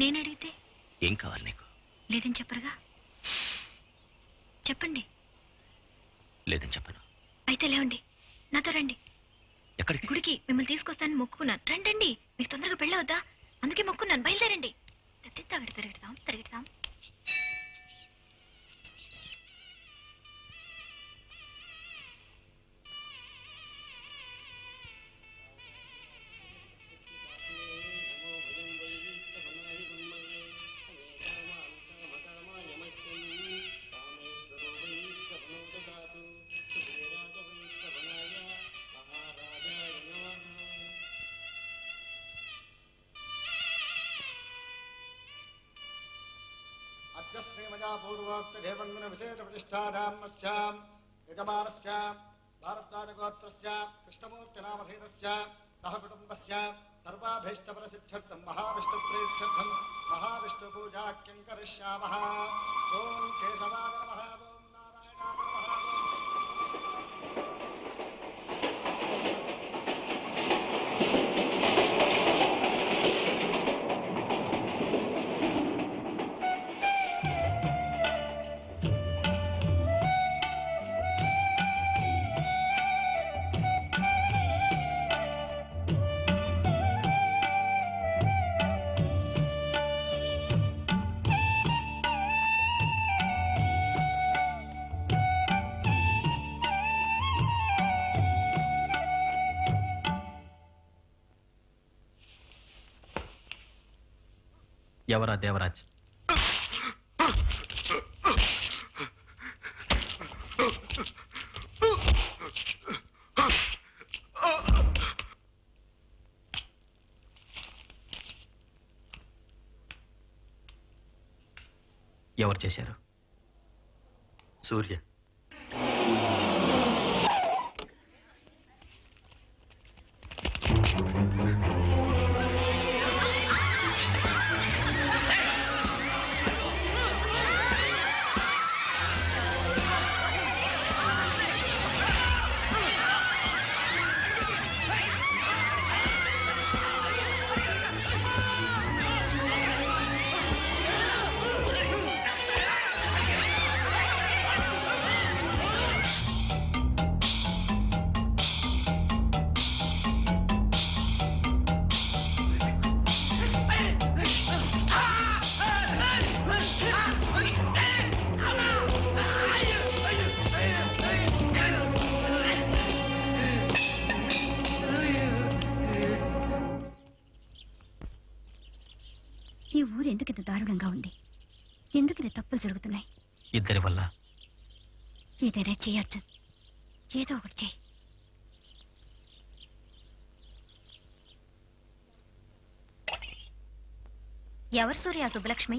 నేను అడిగితే ఏం కావాలి నీకు? లేదని చెప్పరుగా? చెప్పండి. లేదని చెప్పను. అయితే లేవండి, నాతో రండి. ఎక్కడికి? గుడికి. మిమ్మల్ని తీసుకొస్తానని మొక్కుకున్నాను. రండి, మీకు తొందరగా పెళ్ళవద్దా? అందుకే మొక్కున్నాను. బయలుదేరండి. తిరగెడతాం తిరగెడతాం. पूर्वोक्त देवंगुण विशेष प्रतिष्ठाधामस्याम यजमानस्याम भारद्वाजगोत्रस्य कृष्णमूर्तिनामधेयस्य सह कुटुंबस्य सर्वाभीष्टफलसिद्ध्यर्थं महाविष्णुप्रीत्यर्थं महाविष्णुपूजाख्यं करिष्यामः। ओम केशवाय नमः। ओम नारायणाय नमः। ఎవరా దేవరాజ్? ఎవరు చేశారు? సూర్య. ఈ ఊరు ఎందుకు ఇంత దారుణంగా ఉంది? ఎందుకు ఇది తప్పులు జరుగుతున్నాయి? ఇద్దరి వల్ల. ఏదైనా చేయొచ్చు, ఏదో ఒకటి చేయి. ఎవరు సూర్య? సుబ్బలక్ష్మి.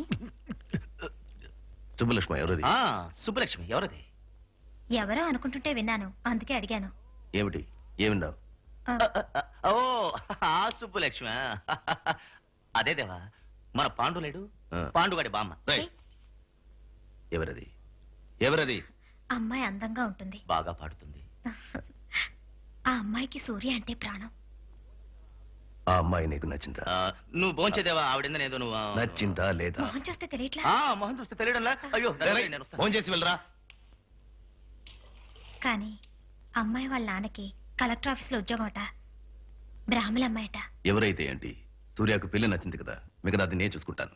సుబ్బలక్ష్మి ఎవరది? సుబ్బలక్ష్మి ఎవరది? ఎవరో అనుకుంటుంటే విన్నాను, అందుకే అడిగాను. ఏమిటి? ఏమిన్నావు? ఓ ఆ సుబ్బలక్ష్మి. అదే దేవా, మన పాండులేడు, పాండుగాడి బామ్మ. ఎవరది? ఎవరది? అమ్మాయి అందంగా ఉంటుంది, బాగా పాడుతుంది. ఆ అమ్మాయికి సూర్య అంటే ప్రాణం. ఆ అమ్మాయి నీకు నచ్చిందా? నువ్వు భోంచేదేవా? ఆవిడేదో నువ్వు నచ్చిందా లేదా? మొహం చూస్తే తెలియట్లా? మొహం చూస్తే తెలియడంలా? అయ్యో భోంచేసి వెళ్ళరా. కానీ అమ్మాయి వాళ్ళ నాన్నకి కలెక్టర్ ఆఫీస్లో ఉద్యోగం అట, బ్రాహ్మణ అమ్మాయిట. ఎవరైతే ఏంటి, సూర్యకు పెళ్లి నచ్చింది కదా, మిగతా అది నేను చూసుకుంటాను.